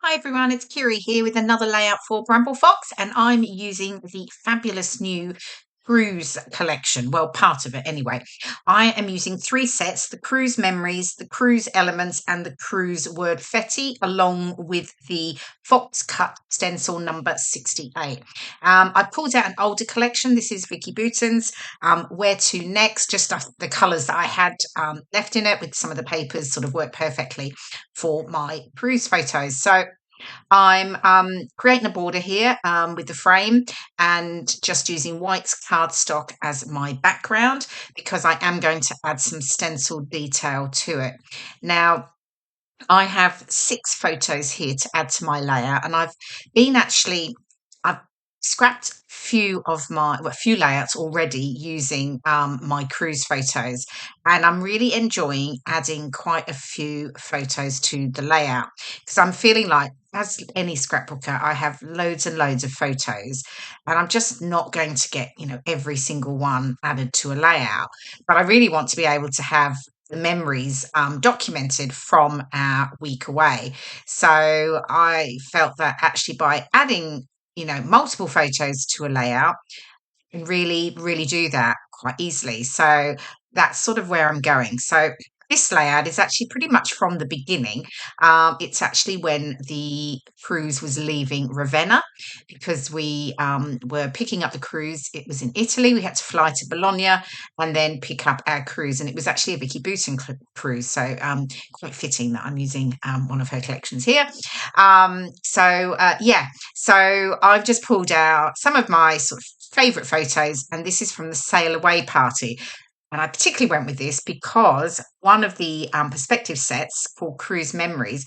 Hi everyone, it's Kirei here with another layout for Bramble Fox, and I'm using the fabulous new Cruise collection. Well, part of it anyway. I am using three sets: the Cruise Memories, the Cruise Elements, and the Cruise Wordfetti, along with the Fox Cut Stencil number 68. I pulled out an older collection. This is Vicki Boutin's Where to Next. Just the colours that I had left in it with some of the papers sort of worked perfectly for my cruise photos. So I'm creating a border here with the frame and just using white cardstock as my background because I am going to add some stencil detail to it. Now, I have 6 photos here to add to my layout, and I've scrapped a few layouts already using my cruise photos, and I'm really enjoying adding quite a few photos to the layout because I'm feeling like, as any scrapbooker, I have loads and loads of photos, and I'm just not going to get every single one added to a layout. But I really want to be able to have the memories documented from our week away. So I felt that actually by adding, multiple photos to a layout, you can really do that quite easily. So that's sort of where I'm going. So this layout is actually pretty much from the beginning. It's actually when the cruise was leaving Ravenna because we were picking up the cruise. It was in Italy. We had to fly to Bologna and then pick up our cruise. And it was actually a Vicki Boutin cruise. So quite fitting that I'm using one of her collections here. Yeah, so I've just pulled out some of my sort of favourite photos, and this is from the sail away party. And I particularly went with this because one of the perspective sets called Cruise Memories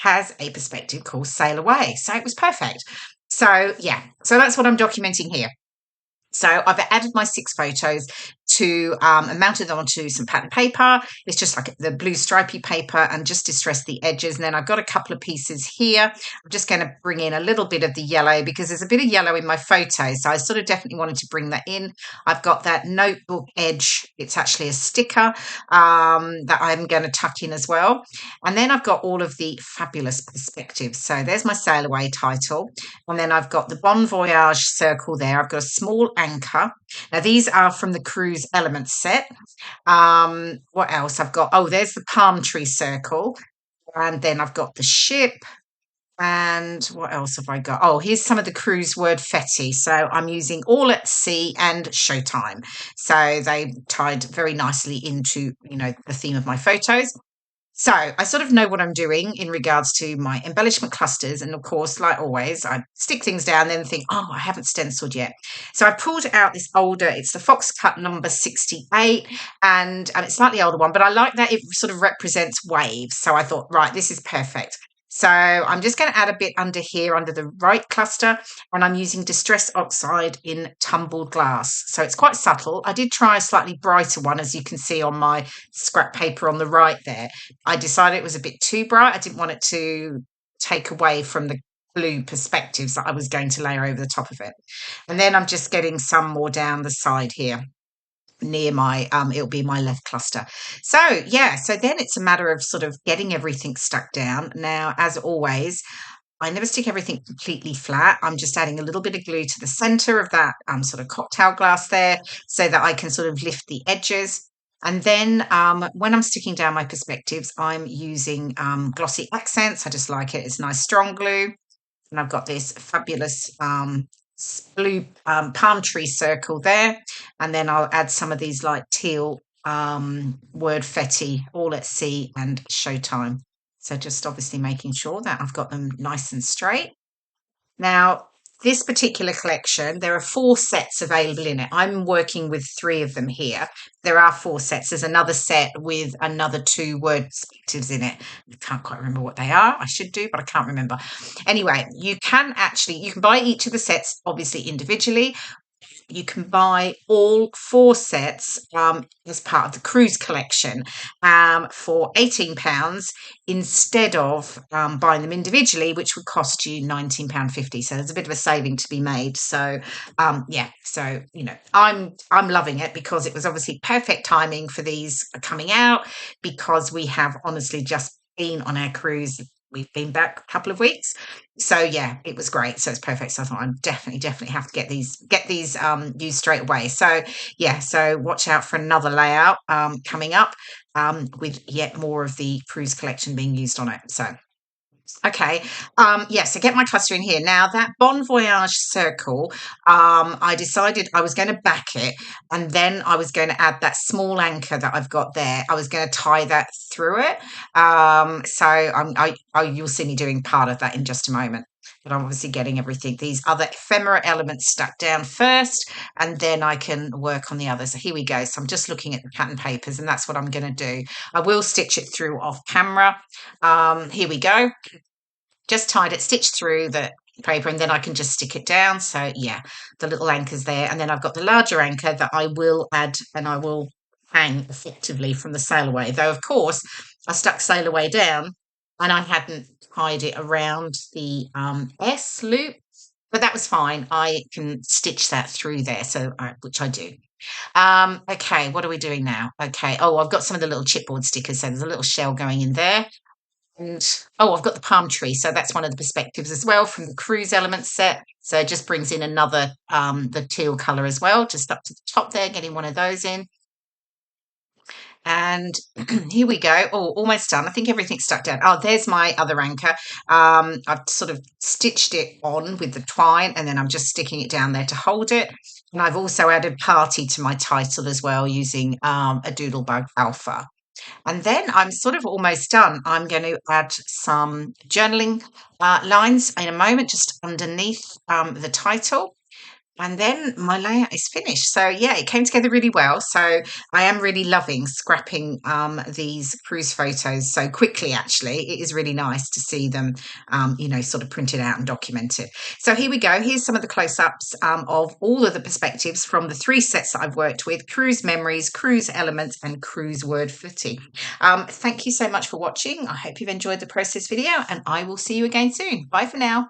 has a perspective called Sail Away. So it was perfect. So, yeah, so that's what I'm documenting here. So I've added my 6 photos to and mounted them onto some pattern paper. It's just like the blue stripy paper, and just distressed the edges. And then I've got a couple of pieces here. I'm just going to bring in a little bit of the yellow because there's a bit of yellow in my photos. So I sort of definitely wanted to bring that in. I've got that notebook edge. It's actually a sticker that I'm going to tuck in as well. And then I've got all of the fabulous perspectives. So there's my Sail Away title. And then I've got the Bon Voyage circle there. I've got a small anchor. Now, these are from the Cruise Elements set. What else I've got? Oh, there's the palm tree circle. And then I've got the ship. And what else have I got? Oh, here's some of the Cruise Wordfetti. So I'm using All at Sea and Showtime. So they tied very nicely into, the theme of my photos. So I sort of know what I'm doing in regards to my embellishment clusters. And of course, like always, I stick things down, then think, oh, I haven't stenciled yet. So I pulled out this older, it's the Fox Cut number 68, and it's a slightly older one, but I like that it sort of represents waves. So I thought, right, this is perfect. So I'm just going to add a bit under here, under the right cluster, and I'm using Distress Oxide in Tumbled Glass. So it's quite subtle. I did try a slightly brighter one, as you can see on my scrap paper on the right there. I decided it was a bit too bright. I didn't want it to take away from the blue perspectives that I was going to layer over the top of it. And then I'm just getting some more down the side here near my it'll be my left cluster. So yeah, so then it's a matter of sort of getting everything stuck down. Now, as always, I never stick everything completely flat. I'm just adding a little bit of glue to the center of that sort of cocktail glass there so that I can sort of lift the edges. And then when I'm sticking down my perspectives, I'm using glossy accents. I just like it. It's nice strong glue. And I've got this fabulous blue palm tree circle there. And then I'll add some of these like teal Wordfetti, All at Sea and Showtime. So just obviously making sure that I've got them nice and straight. Now, this particular collection, there are 4 sets available in it. I'm working with 3 of them here. There are 4 sets. There's another set with another 2 Wordfettis in it. I can't quite remember what they are. I should do, but I can't remember. Anyway, you can buy each of the sets obviously individually. You can buy all 4 sets as part of the cruise collection for £18 instead of buying them individually, which would cost you £19.50. So there's a bit of a saving to be made. So yeah, so I'm loving it because it was obviously perfect timing for these coming out, because we have honestly just been on our cruise we've been back a couple of weeks. So yeah, it was great. So it's perfect. So I thought I definitely have to get these used straight away. So yeah, so watch out for another layout coming up with yet more of the cruise collection being used on it. So okay. Yeah, so get my cluster in here. Now that Bon Voyage circle, I decided I was going to back it and then I was going to add that small anchor that I've got there. I was going to tie that through it. You'll see me doing part of that in just a moment. But I'm obviously getting everything, these other ephemera elements stuck down first, and then I can work on the others. So here we go. So I'm just looking at the pattern papers, and that's what I'm going to do. I will stitch it through off camera. Here we go, just tied it, stitched through the paper, and then I can just stick it down. So yeah, the little anchor's there. And then I've got the larger anchor that I will add and I will hang effectively from the sail away. Though, of course, I stuck sail away down and I hadn't tied it around the S loop, but that was fine. I can stitch that through there, so which I do. Okay, what are we doing now? Okay, oh, I've got some of the little chipboard stickers. So there's a little shell going in there. And oh, I've got the palm tree. So that's one of the perspectives as well from the cruise elements set. So it just brings in another, the teal colour as well, just up to the top there, getting one of those in. And here we go. Oh, almost done. I think everything's stuck down. Oh, there's my other anchor. I've sort of stitched it on with the twine and then I'm just sticking it down there to hold it. And I've also added party to my title as well using a Doodlebug Alpha. And then I'm sort of almost done. I'm going to add some journaling lines in a moment, just underneath the title. And then my layout is finished. So yeah, it came together really well. So I am really loving scrapping these cruise photos so quickly, actually. It is really nice to see them, sort of printed out and documented. So here we go. Here's some of the close-ups of all of the perspectives from the 3 sets that I've worked with: Cruise Memories, Cruise Elements, and Cruise Wordfetti. Thank you so much for watching. I hope you've enjoyed the process video, and I will see you again soon. Bye for now.